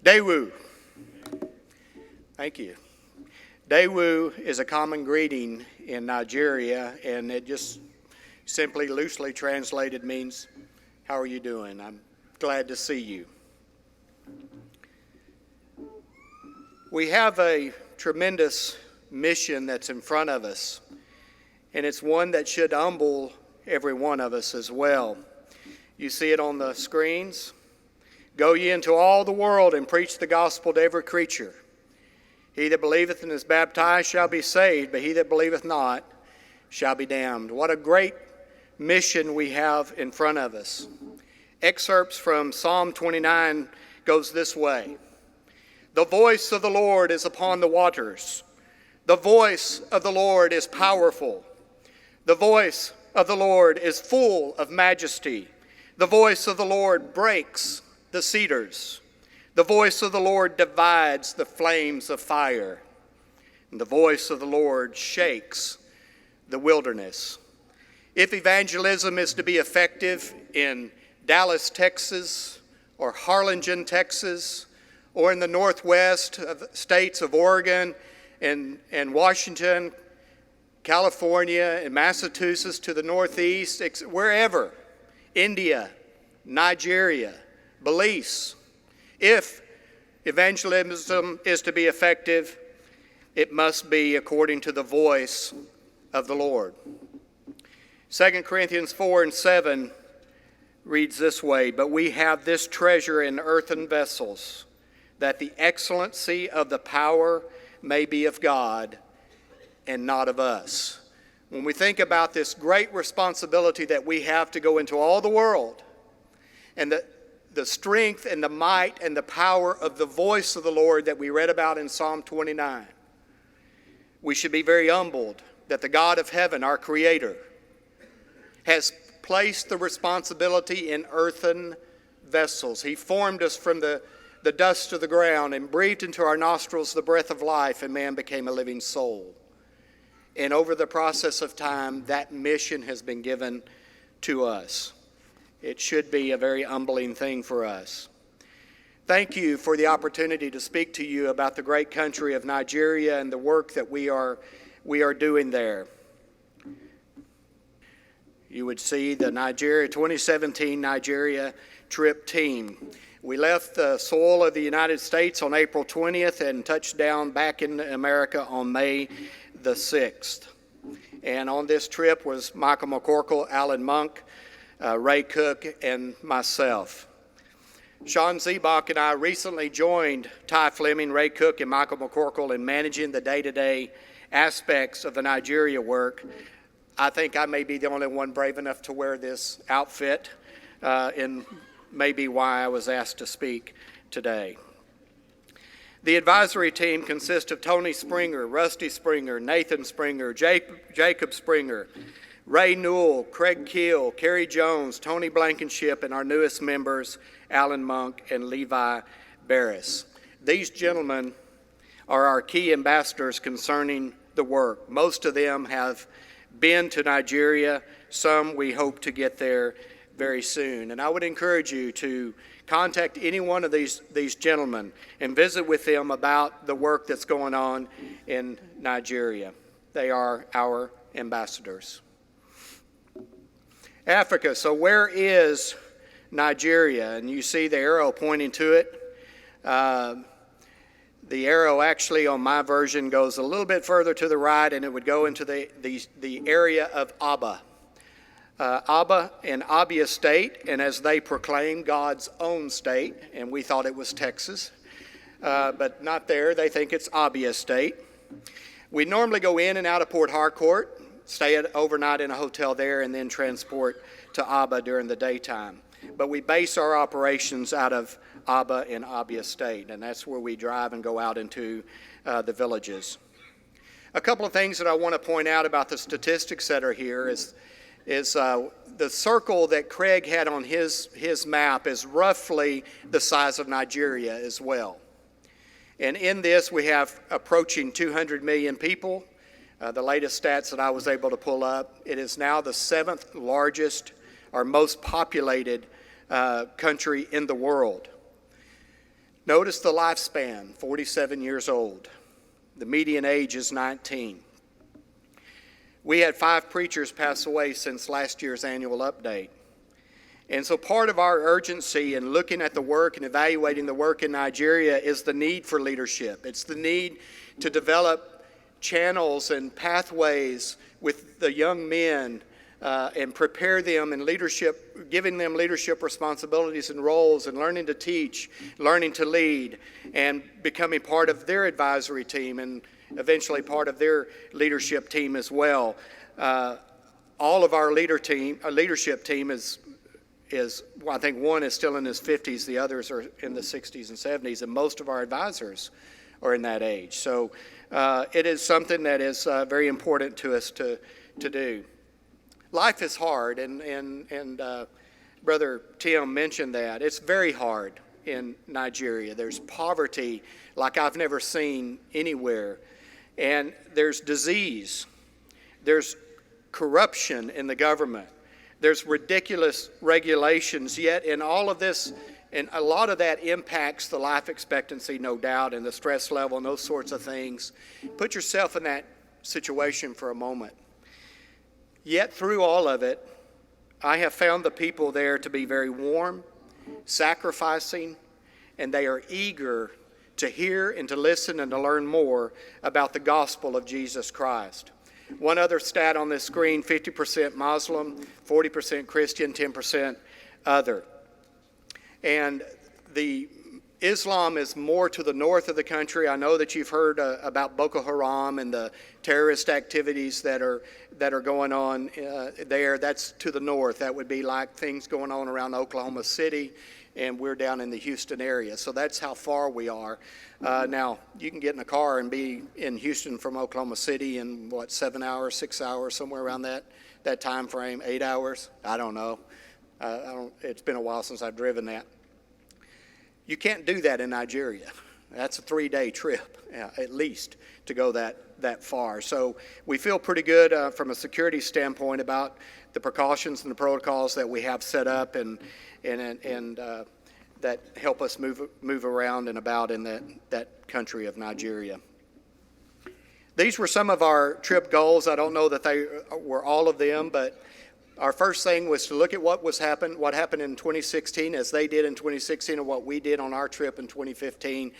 Daewoo. Thank you. Daewoo is a common greeting in Nigeria, and it just simply loosely translated means, how are you doing? I'm glad to see you. We have a tremendous mission that's in front of us, and it's one that should humble every one of us as well. You see it on the screens. Go ye into all the world and preach the gospel to every creature. He that believeth and is baptized shall be saved, but he that believeth not shall be damned. What a great mission we have in front of us. Excerpts from Psalm 29 goes this way. The voice of the Lord is upon the waters. The voice of the Lord is powerful. The voice of the Lord is full of majesty. The voice of the Lord breaks the cedars. The voice of the Lord divides the flames of fire. And the voice of the Lord shakes the wilderness. If evangelism is to be effective in Dallas, Texas, or Harlingen, Texas, or in the northwest states of Oregon and Washington, California, and Massachusetts to the northeast, wherever, India, Nigeria, Belize. If evangelism is to be effective, it must be according to the voice of the Lord. 2 Corinthians 4:7 reads this way, but we have this treasure in earthen vessels, that the excellency of the power may be of God and not of us. When we think about this great responsibility that we have to go into all the world, and the strength and the might and the power of the voice of the Lord that we read about in Psalm 29, we should be very humbled that the God of heaven, our Creator, has placed the responsibility in earthen vessels. He formed us from the dust of the ground and breathed into our nostrils the breath of life, and man became a living soul. And over the process of time, that mission has been given to us. It should be a very humbling thing for us. Thank you for the opportunity to speak to you about the great country of Nigeria and the work that we are doing there. You would see the 2017 Nigeria trip team. We left the soil of the United States on April 20th and touched down back in America on May the 6th. And on this trip was Michael McCorkle, Alan Monk, Ray Cook, and myself. Sean Zebach and I recently joined Ty Fleming, Ray Cook, and Michael McCorkle in managing the day-to-day aspects of the Nigeria work. I think I may be the only one brave enough to wear this outfit, and maybe why I was asked to speak today. The advisory team consists of Tony Springer, Rusty Springer, Nathan Springer, Jacob Springer, Ray Newell, Craig Keel, Kerry Jones, Tony Blankenship, and our newest members, Alan Monk and Levi Barris. These gentlemen are our key ambassadors concerning the work. Most of them have been to Nigeria. Some we hope to get there very soon. And I would encourage you to contact any one of these gentlemen and visit with them about the work that's going on in Nigeria. They are our ambassadors. Africa. So where is Nigeria? And you see the arrow pointing to it. The arrow actually on my version goes a little bit further to the right, and it would go into the area of Abba. Abba and Abia State, and as they proclaim, God's own state, and we thought it was Texas, but not there. They think it's Abia State. We normally go in and out of Port Harcourt, stay overnight in a hotel there, and then transport to Abba during the daytime. But we base our operations out of Abba and Abia State, and that's where we drive and go out into the villages. A couple of things that I want to point out about the statistics that are here is the circle that Craig had on his map is roughly the size of Nigeria as well. And in this, we have approaching 200 million people. The latest stats that I was able to pull up, it is now the 7th largest or most populated country in the world. Notice the lifespan, 47 years old. The median age is 19. We had 5 preachers pass away since last year's annual update. And so part of our urgency in looking at the work and evaluating the work in Nigeria is the need for leadership. It's the need to develop channels and pathways with the young men and prepare them in leadership, giving them leadership responsibilities and roles, and learning to teach, learning to lead, and becoming part of their advisory team and eventually part of their leadership team as well. All of our leadership team is well, I think one is still in his 50s, the others are in the 60s and 70s, and most of our advisors are in that age. So it is something that is very important to us to do. Life is hard, and Brother Tim mentioned that. It's very hard in Nigeria. There's poverty like I've never seen anywhere, and there's disease. There's corruption in the government. There's ridiculous regulations, yet in all of this, and a lot of that impacts the life expectancy, no doubt, and the stress level and those sorts of things. Put yourself in that situation for a moment. Yet through all of it, I have found the people there to be very warm, sacrificing, and they are eager to hear and to listen and to learn more about the gospel of Jesus Christ. One other stat on this screen, 50% Muslim, 40% Christian, 10% other. And the Islam is more to the north of the country. I know that you've heard about Boko Haram and the terrorist activities that are going on there. That's to the north. That would be like things going on around Oklahoma City, and we're down in the Houston area. So that's how far we are. Now, you can get in a car and be in Houston from Oklahoma City in, 7 hours, 6 hours, somewhere around that time frame, 8 hours? I don't know. It's been a while since I've driven that. You can't do that in Nigeria. That's a 3-day trip, at least, to go that far. So we feel pretty good from a security standpoint about the precautions and the protocols that we have set up and that help us move around and about in that country of Nigeria. These were some of our trip goals. I don't know that they were all of them, but our first thing was to look at what happened in 2016 as they did in 2016 and what we did on our trip in 2015.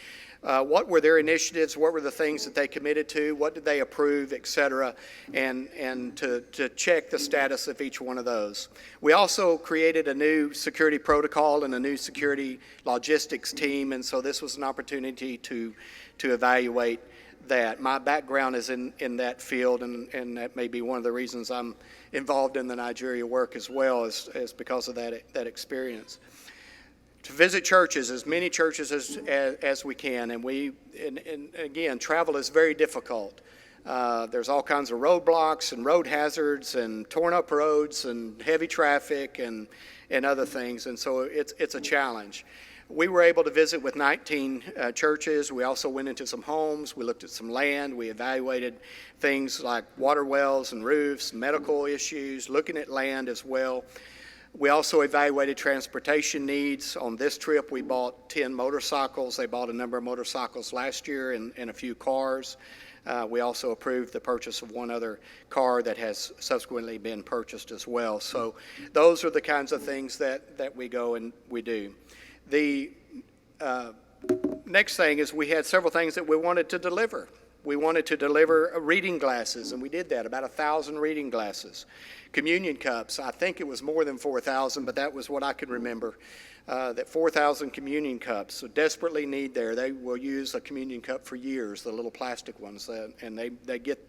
What were their initiatives? What were the things that they committed to? What did they approve, et cetera? And to check the status of each one of those. We also created a new security protocol and a new security logistics team, and so this was an opportunity to evaluate that. My background is in that field, and that may be one of the reasons I'm involved in the Nigeria work as well, is because of that experience. To visit churches, as many churches as we can, and again, travel is very difficult. There's all kinds of roadblocks and road hazards and torn up roads and heavy traffic and other things, and so it's a challenge. We were able to visit with 19 churches. We also went into some homes. We looked at some land. We evaluated things like water wells and roofs, medical issues, looking at land as well. We also evaluated transportation needs. On this trip, we bought 10 motorcycles. They bought a number of motorcycles last year and a few cars. We also approved the purchase of one other car that has subsequently been purchased as well. So those are the kinds of things that we go and we do. The next thing is we had several things that we wanted to deliver. We wanted to deliver reading glasses, and we did that, about 1,000 reading glasses. Communion cups, I think it was more than 4,000, but that was what I could remember, that 4,000 communion cups. So desperately need there. They will use a communion cup for years, the little plastic ones, and they get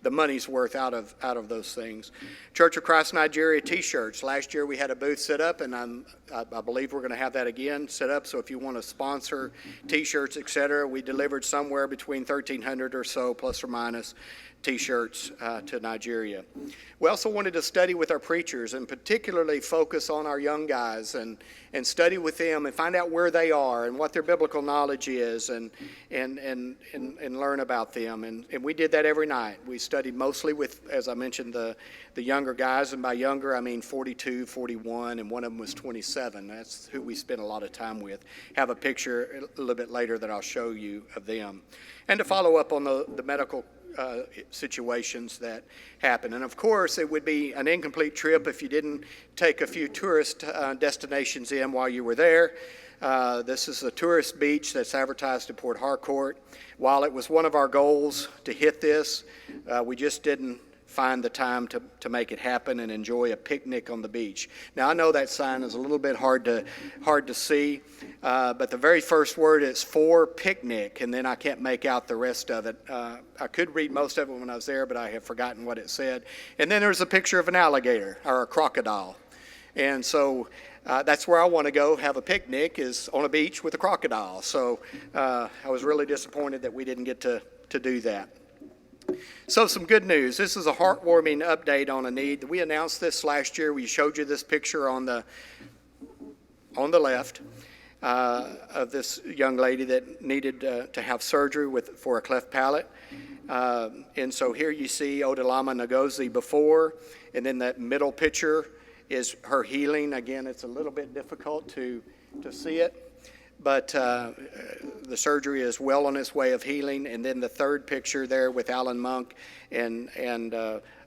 the money's worth out of those things. Church of Christ Nigeria T-shirts. Last year we had a booth set up, and I believe we're going to have that again set up. So if you want to sponsor T-shirts, etc., we delivered somewhere between 1,300 or so, plus or minus, T-shirts to Nigeria. We also wanted to study with our preachers and particularly focus on our young guys and study with them and find out where they are and what their biblical knowledge is and learn about them. And we did that every night. We studied mostly with, as I mentioned, the younger guys. And by younger, I mean 42, 41, and one of them was 27. That's who we spent a lot of time with. Have a picture a little bit later that I'll show you of them. And to follow up on the medical situations that happen. And of course, it would be an incomplete trip if you didn't take a few tourist destinations in while you were there. This is a tourist beach that's advertised at Port Harcourt. While it was one of our goals to hit this, we just didn't find the time to make it happen and enjoy a picnic on the beach. Now, I know that sign is a little bit hard to see, but the very first word is for picnic, and then I can't make out the rest of it. I could read most of it when I was there, but I have forgotten what it said. And then there's a picture of an alligator or a crocodile. And so that's where I want to go have a picnic, is on a beach with a crocodile. So I was really disappointed that we didn't get to do that. So some good news. This is a heartwarming update on a need. We announced this last year. We showed you this picture on the left of this young lady that needed to have surgery for a cleft palate. And so here you see Odalama Ngozi before, and then that middle picture is her healing. Again, it's a little bit difficult to see it. But the surgery is well on its way of healing. And then the third picture there with Alan Monk and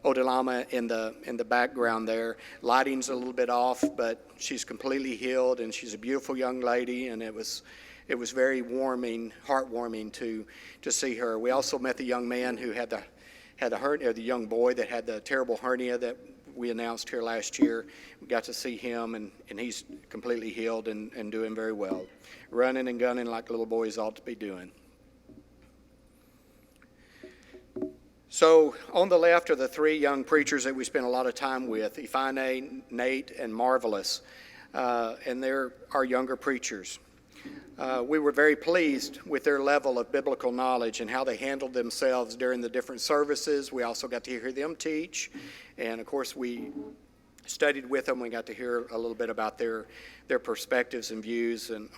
Odalama in the background there. Lighting's a little bit off, but she's completely healed, and she's a beautiful young lady. And it was very heartwarming to see her. We also met the young man who had the hernia, or the young boy that had the terrible hernia that we announced here last year. We got to see him, and he's completely healed and doing very well. Running and gunning like little boys ought to be doing. So on the left are the three young preachers that we spent a lot of time with, Ifeanyi, Nate, and Marvelous, and they're our younger preachers. We were very pleased with their level of biblical knowledge and how they handled themselves during the different services. We also got to hear them teach, and of course we studied with them. We got to hear a little bit about their perspectives and views and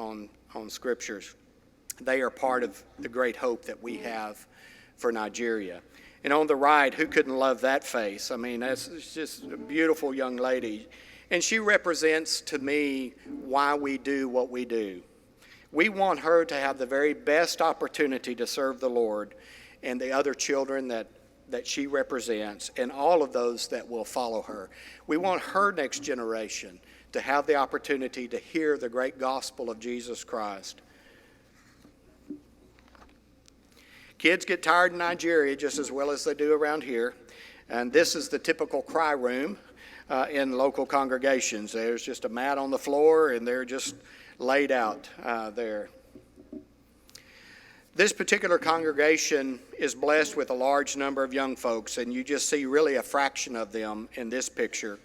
on scriptures. They are part of the great hope that we have for Nigeria. And on the right, who couldn't love that face? I mean, that's just a beautiful young lady. And she represents to me why we do what we do. We want her to have the very best opportunity to serve the Lord and the other children that she represents and all of those that will follow her. We want her next generation to have the opportunity to hear the great gospel of Jesus Christ. Kids get tired in Nigeria just as well as they do around here. And this is the typical cry room in local congregations. There's just a mat on the floor, and they're just laid out there. This particular congregation is blessed with a large number of young folks, and you just see really a fraction of them in this picture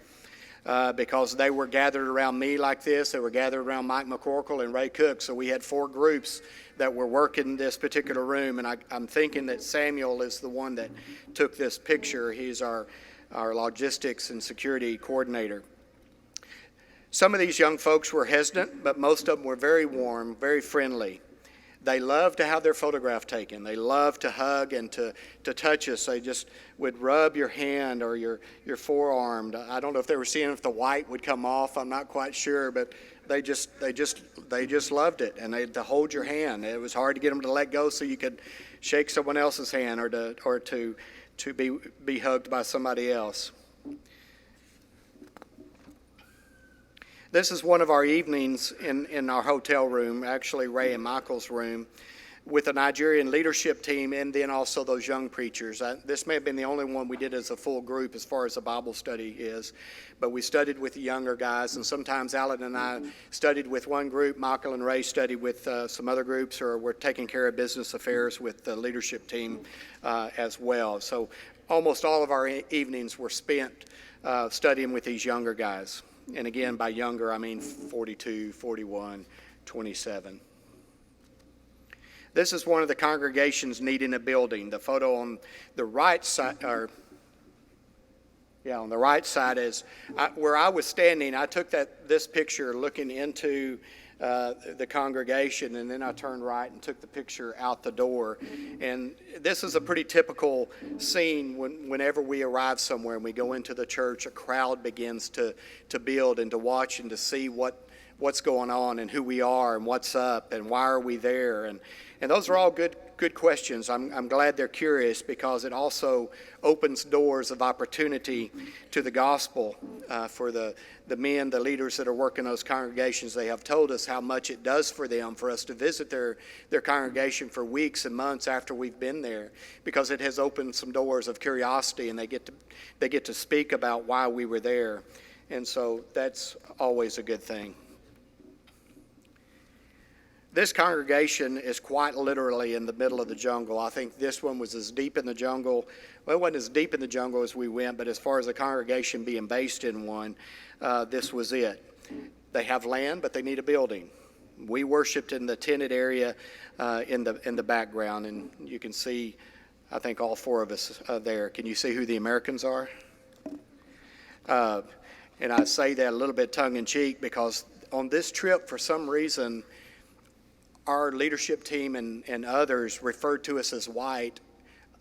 because they were gathered around me like this. They were gathered around Mike McCorkle and Ray Cook, so we had 4 groups that were working this particular room, and I'm thinking that Samuel is the one that took this picture. He's our logistics and security coordinator. Some of these young folks were hesitant, but most of them were very warm, very friendly. They loved to have their photograph taken. They loved to hug and to touch us. They just would rub your hand or your forearm. I don't know if they were seeing if the white would come off. I'm not quite sure, but they just loved it, and they had to hold your hand. It was hard to get them to let go so you could shake someone else's hand or to be hugged by somebody else. This is one of our evenings in our hotel room, actually Ray and Michael's room, with the Nigerian leadership team and then also those young preachers. This may have been the only one we did as a full group as far as a Bible study is, but we studied with the younger guys, and sometimes Alan and I studied with one group, Michael and Ray studied with some other groups, or we're taking care of business affairs with the leadership team as well. So almost all of our evenings were spent studying with these younger guys. And again, by younger, I mean 42, 41, 27. This is one of the congregations needing a building. The photo on the right side, on the right side is where I was standing. I took this picture looking into the congregation, and then I turned right and took the picture out the door. And this is a pretty typical scene whenever we arrive somewhere and we go into the church. A crowd begins to build and to watch and to see what's going on and who we are and what's up and why are we there. And those are all good questions. I'm glad they're curious, because it also opens doors of opportunity to the gospel for the men, the leaders that are working those congregations. They have told us how much it does for them for us to visit their congregation for weeks and months after we've been there, because it has opened some doors of curiosity, and they get to speak about why we were there. And so that's always a good thing. This congregation is quite literally in the middle of the jungle. I think this one was as deep in the jungle. Well, it wasn't as deep in the jungle as we went, but as far as the congregation being based in one, this was it. They have land, but they need a building. We worshiped in the tented area in the background, and you can see, I think, all four of us there. Can you see who the Americans are? And I say that a little bit tongue-in-cheek, because on this trip, for some reason, our leadership team and others referred to us as white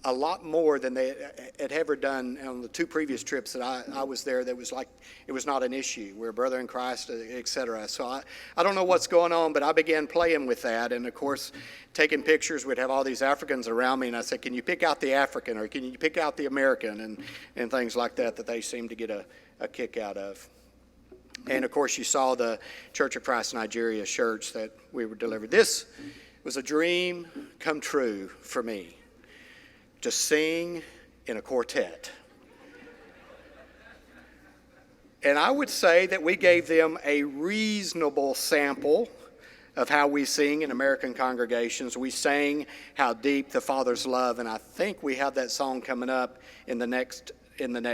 a lot more than they had ever done on the two previous trips that I was there. That was like, it was not an issue. We're a brother in Christ, etc. So I don't know what's going on, but I began playing with that. And of course, taking pictures, we'd have all these Africans around me, and I said, can you pick out the African, or can you pick out the American, and things like that they seemed to get a kick out of. And of course, you saw the Church of Christ Nigeria shirts that we were delivered. This was a dream come true for me, to sing in a quartet. And I would say that we gave them a reasonable sample of how we sing in American congregations. We sang How Deep the Father's Love, and I think we have that song coming up in the next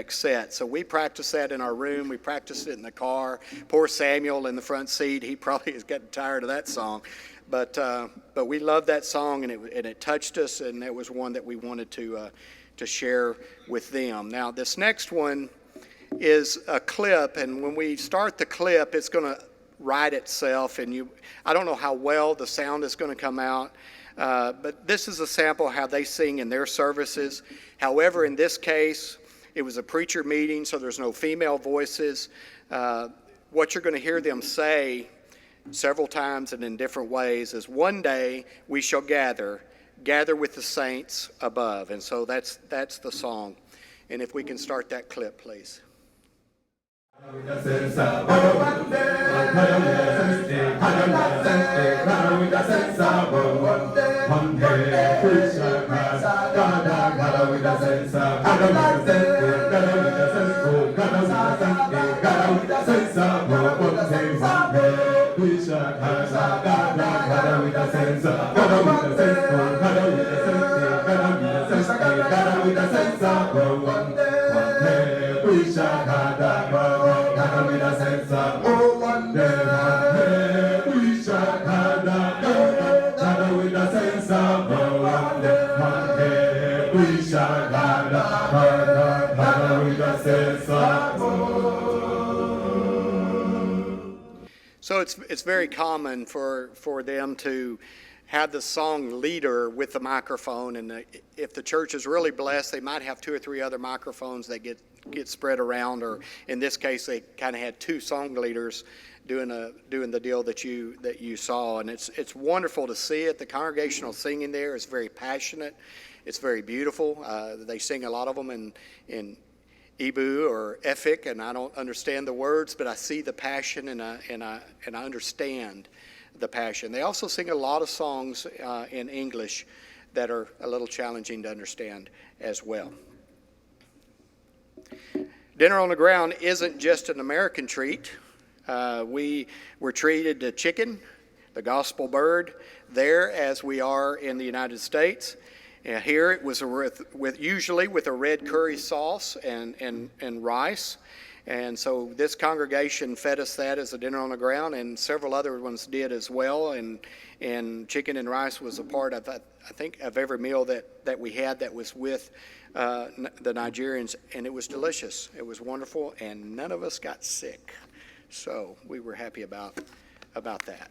set. So we practiced that in our room. We practiced it in the car. Poor Samuel in the front seat, he probably is getting tired of that song. But we loved that song, and it touched us, and it was one that we wanted to share with them. Now, this next one is a clip, and when we start the clip, it's going to write itself, and I don't know how well the sound is going to come out, but this is a sample of how they sing in their services. However, in this case, it was a preacher meeting, so there's no female voices. What you're going to hear them say several times and in different ways is, one day we shall gather with the saints above. And so that's the song. And if we can start that clip, please. So it's very common for them to have the song leader with the microphone, and if the church is really blessed, they might have two or three other microphones that get spread around, or in this case, they kind of had two song leaders doing the deal that you saw, and it's wonderful to see it. The congregational singing there is very passionate. It's very beautiful. They sing a lot of them in Ibu or Efik, and I don't understand the words, but I see the passion, and I understand the passion. They also sing a lot of songs in English that are a little challenging to understand as well. Dinner on the Ground isn't just an American treat. We were treated to chicken, the gospel bird, there as we are in the United States. Here it was usually with a red curry sauce and rice. And so this congregation fed us that as a dinner on the ground, and several other ones did as well. And chicken and rice was a part of, I think, of every meal that we had that was with the Nigerians, and it was delicious. It was wonderful, and none of us got sick. So we were happy about that.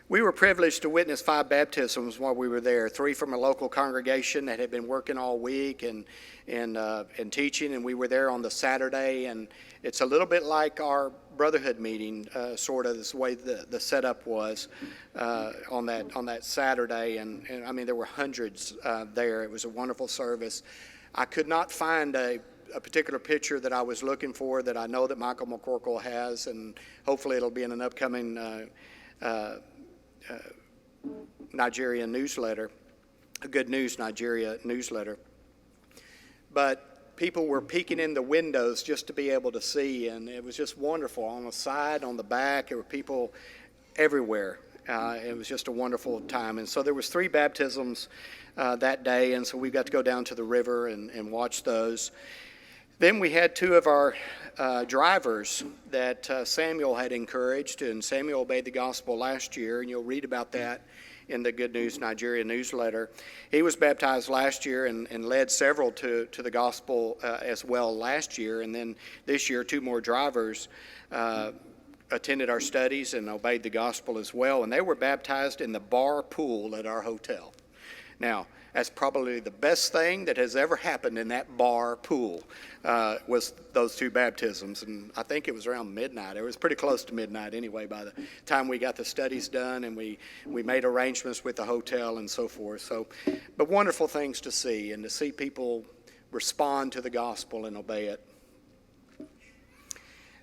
We were privileged to witness 5 baptisms while we were there. 3 from a local congregation that had been working all week and teaching, and we were there on the Saturday. And it's a little bit like our brotherhood meeting, sort of this way the setup was on that Saturday. And I mean, there were hundreds there. It was a wonderful service. I could not find a particular picture that I was looking for that I know that Michael McCorkle has, and hopefully it'll be in an upcoming Nigerian newsletter, a Good News Nigeria newsletter. But people were peeking in the windows just to be able to see, and it was just wonderful. On the side, on the back, there were people everywhere. It was just a wonderful time. And so there was 3 baptisms that day, and so we got to go down to the river and watch those. Then we had 2 of our drivers that Samuel had encouraged, and Samuel obeyed the gospel last year, and you'll read about that in the Good News Nigeria newsletter. He was baptized last year and led several to the gospel as well last year, and then this year 2 more drivers attended our studies and obeyed the gospel as well, and they were baptized in the bar pool at our hotel. Now, that's probably the best thing that has ever happened in that bar pool, was those 2 baptisms. And I think it was around midnight. It was pretty close to midnight anyway by the time we got the studies done, and we made arrangements with the hotel and so forth. So, but wonderful things to see, and to see people respond to the gospel and obey it.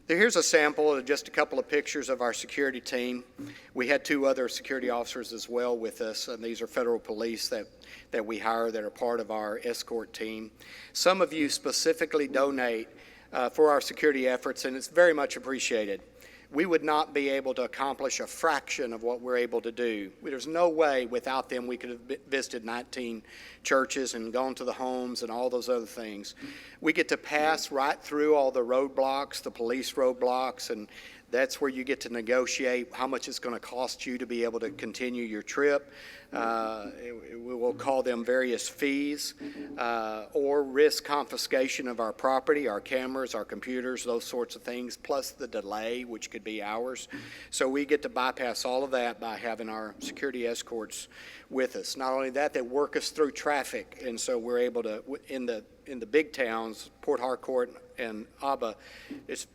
Here's a sample of just a couple of pictures of our security team. We had 2 other security officers as well with us, and these are federal police that we hire that are part of our escort team. Some of you specifically donate for our security efforts, and it's very much appreciated. We would not be able to accomplish a fraction of what we're able to do. There's no way without them we could have visited 19 churches and gone to the homes and all those other things. We get to pass right through all the roadblocks, the police roadblocks, and that's where you get to negotiate how much it's going to cost you to be able to continue your trip. We will call them various fees or risk confiscation of our property, our cameras, our computers, those sorts of things, plus the delay, which could be hours. So we get to bypass all of that by having our security escorts with us. Not only that, they work us through traffic, and so we're able to, in the big towns, Port Harcourt and Aba, it's,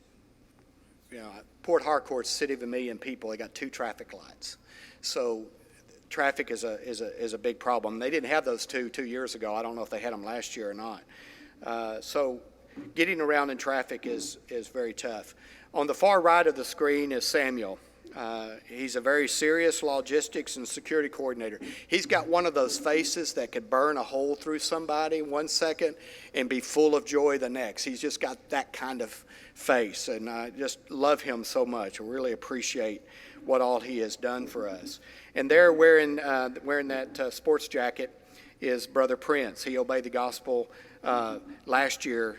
Port Harcourt's a city of 1 million people. They got 2 traffic lights. So traffic is a big problem. They didn't have those 2 years ago. I don't know if they had them last year or not. So getting around in traffic is very tough. On the far right of the screen is Samuel. He's a very serious logistics and security coordinator. He's got one of those faces that could burn a hole through somebody 1 second and be full of joy the next. He's just got that kind of face, and I just love him so much. I really appreciate what all he has done for us. And there, wearing that sports jacket, is Brother Prince. He obeyed the gospel last year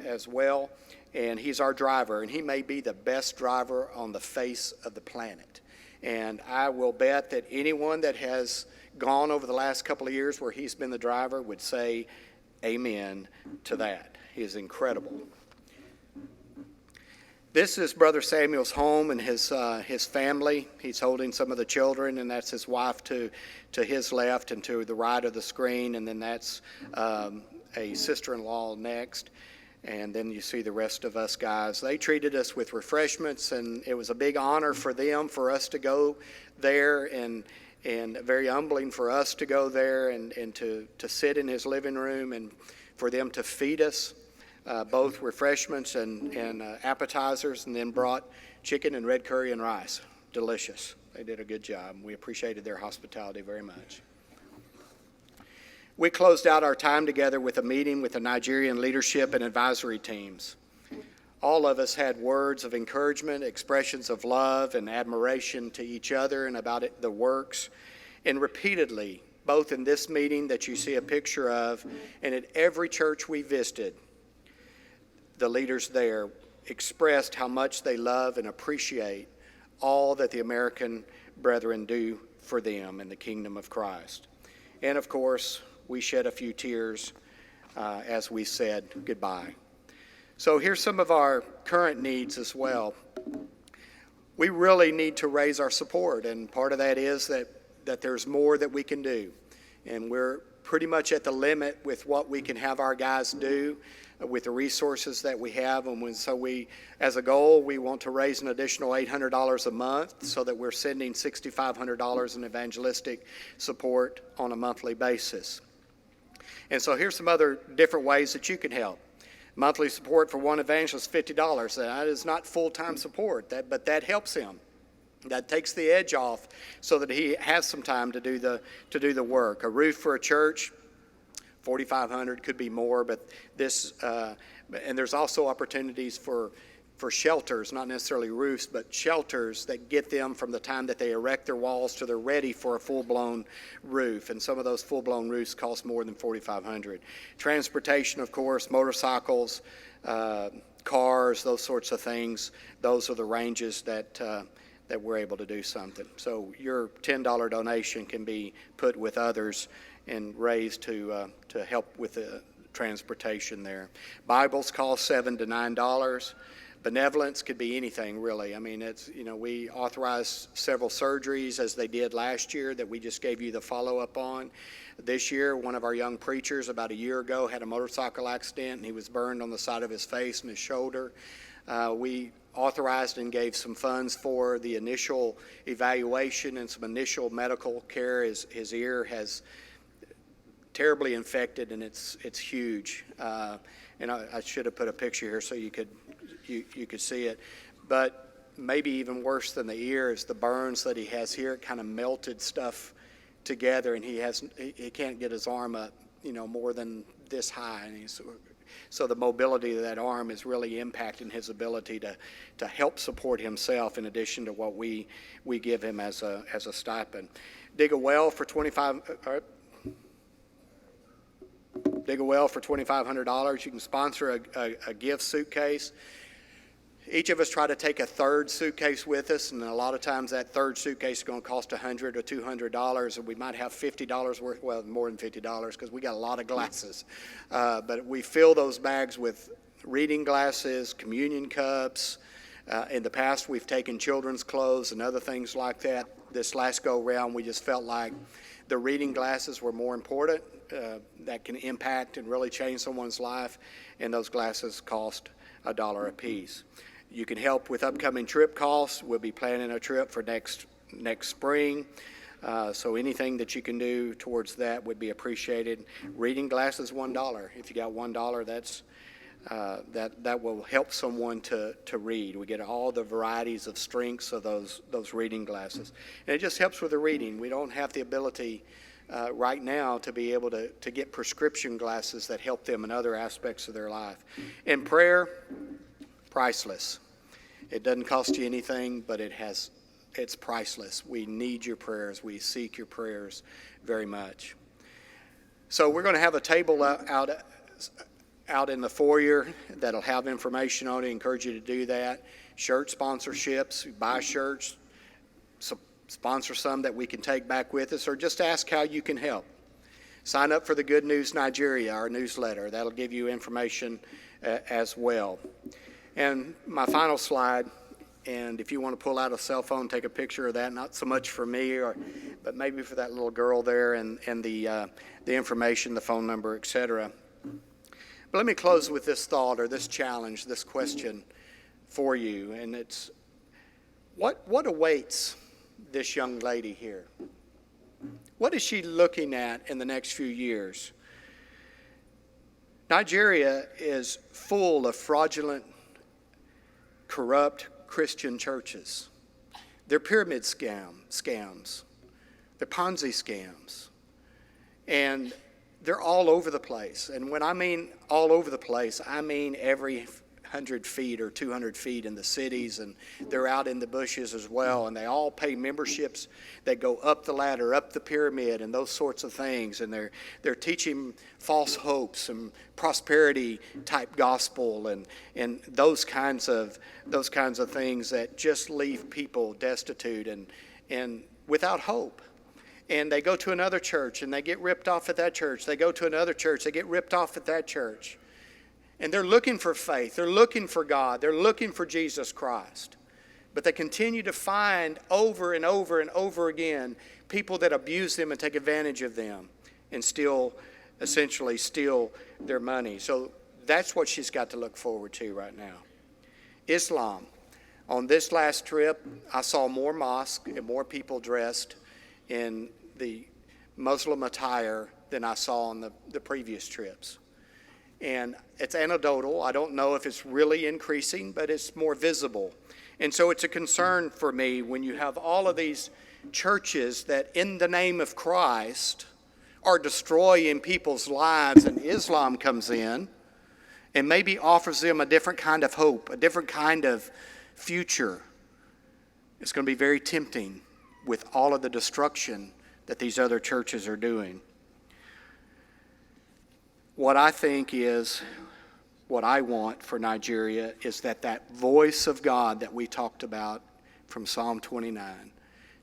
as well, and he's our driver, and he may be the best driver on the face of the planet. And I will bet that anyone that has gone over the last couple of years where he's been the driver would say amen to that. He is incredible. This is Brother Samuel's home and his family. He's holding some of the children, and that's his wife to his left and to the right of the screen, and then that's a sister-in-law next. And then you see the rest of us guys. They treated us with refreshments, and it was a big honor for them, for us to go there, and very humbling for us to go there and to sit in his living room and for them to feed us. Both refreshments and appetizers, and then brought chicken and red curry and rice. Delicious. They did a good job. We appreciated their hospitality very much. We closed out our time together with a meeting with the Nigerian leadership and advisory teams. All of us had words of encouragement, expressions of love and admiration to each other and about the works. And repeatedly, both in this meeting that you see a picture of and at every church we visited, the leaders there expressed how much they love and appreciate all that the American brethren do for them in the kingdom of Christ. And of course, we shed a few tears as we said goodbye. So here's some of our current needs as well. We really need to raise our support, and part of that is that there's more that we can do. And we're pretty much at the limit with what we can have our guys do with the resources that we have. And so we, as a goal, we want to raise an additional $800 a month so that we're sending $6,500 in evangelistic support on a monthly basis. And so here's some other different ways that you can help. Monthly support for one evangelist, $50. That is not full-time support, but that helps him. That takes the edge off so that he has some time to do the work. A roof for a church, $4,500, could be more, but this and there's also opportunities for shelters, not necessarily roofs, but shelters that get them from the time that they erect their walls to they're ready for a full-blown roof. And some of those full-blown roofs cost more than $4,500. Transportation, of course, motorcycles, cars, those sorts of things. Those are the ranges that we're able to do something. So your $10 donation can be put with others and raised to help with the transportation there. Bibles cost $7 to $9. Benevolence could be anything, really. I mean, it's, we authorize several surgeries as they did last year that we just gave you the follow-up on. This year, one of our young preachers about a year ago had a motorcycle accident, and he was burned on the side of his face and his shoulder. We authorized and gave some funds for the initial evaluation and some initial medical care. His ear has terribly infected, and it's huge. And I should have put a picture here so you could see it. But maybe even worse than the ear is the burns that he has here. It kind of melted stuff together, and he can't get his arm up, more than this high. And so the mobility of that arm is really impacting his ability to help support himself in addition to what we give him as a stipend. Dig a well for $2,500. You can sponsor a gift suitcase. Each of us try to take a third suitcase with us, and a lot of times that third suitcase is going to cost $100 or $200, and we might have $50 worth, well, more than $50 because we got a lot of glasses. But we fill those bags with reading glasses, communion cups. In the past, we've taken children's clothes and other things like that. This last go-round, we just felt like the reading glasses were more important. That can impact and really change someone's life, and those glasses cost $1 a piece. You can help with upcoming trip costs. We'll be planning a trip for next spring. So anything that you can do towards that would be appreciated. Reading glasses, $1. If you got $1, that will help someone to read. We get all the varieties of strengths of those reading glasses. And it just helps with the reading. We don't have the ability right now to be able to get prescription glasses that help them in other aspects of their life. And prayer, priceless. It doesn't cost you anything, but it's priceless. We need your prayers. We seek your prayers very much. So we're going to have a table out in the foyer that'll have information on it. I encourage you to do that. Shirt sponsorships, buy shirts, sponsor some that we can take back with us, or just ask how you can help. Sign up for the Good News Nigeria, our newsletter. That'll give you information as well. And my final slide, and if you want to pull out a cell phone, take a picture of that, not so much for me, but maybe for that little girl there and the information, the phone number, etc. But let me close with this thought or this challenge, this question for you, and it's what awaits this young lady here? What is she looking at in the next few years? Nigeria is full of fraudulent, corrupt Christian churches. They're pyramid scams. They're Ponzi scams. And they're all over the place. And when I mean all over the place, I mean every 100 feet or 200 feet in the cities, and they're out in the bushes as well, and they all pay memberships that go up the ladder, up the pyramid, and those sorts of things. And they're teaching false hopes and prosperity type gospel and those kinds of things that just leave people destitute and without hope. And they go to another church and they get ripped off at that church. They go to another church, they get ripped off at that church. And they're looking for faith. They're looking for God. They're looking for Jesus Christ. But they continue to find over and over and over again people that abuse them and take advantage of them and essentially steal their money. So that's what she's got to look forward to right now. Islam. On this last trip, I saw more mosques and more people dressed in the Muslim attire than I saw on the previous trips. And it's anecdotal. I don't know if it's really increasing, but it's more visible. And so it's a concern for me when you have all of these churches that in the name of Christ are destroying people's lives, and Islam comes in and maybe offers them a different kind of hope, a different kind of future. It's going to be very tempting with all of the destruction that these other churches are doing. What I think is, what I want for Nigeria is that voice of God that we talked about from Psalm 29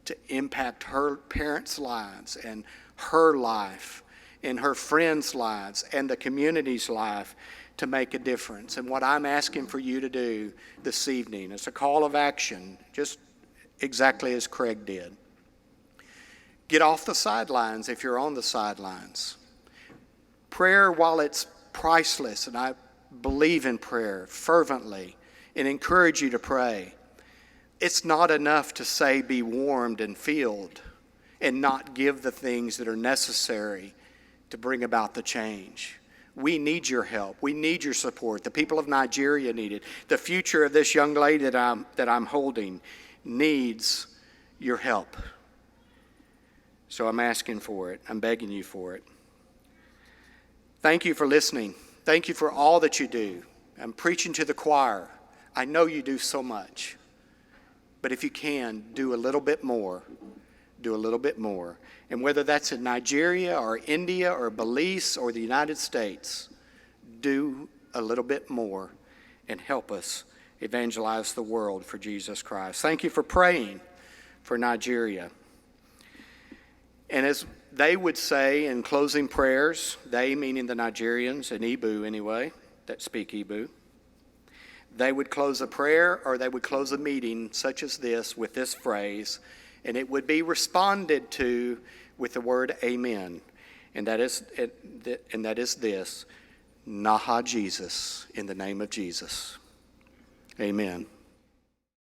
to impact her parents' lives and her life and her friends' lives and the community's life to make a difference. And what I'm asking for you to do this evening is a call of action, just exactly as Craig did. Get off the sidelines if you're on the sidelines. Prayer, while it's priceless, and I believe in prayer fervently and encourage you to pray, it's not enough to say be warmed and filled and not give the things that are necessary to bring about the change. We need your help. We need your support. The people of Nigeria need it. The future of this young lady that I'm holding needs your help. So I'm asking for it. I'm begging you for it. Thank you for listening. Thank you for all that you do. I'm preaching to the choir. I know you do so much. But if you can, do a little bit more. Do a little bit more. And whether that's in Nigeria or India or Belize or the United States, do a little bit more and help us evangelize the world for Jesus Christ. Thank you for praying for Nigeria. And as they would say in closing prayers, they meaning the Nigerians, in Igbo anyway, that speak Igbo, they would close a prayer or they would close a meeting such as this with this phrase, and it would be responded to with the word amen. And that is this, Naha Jesus, in the name of Jesus. Amen.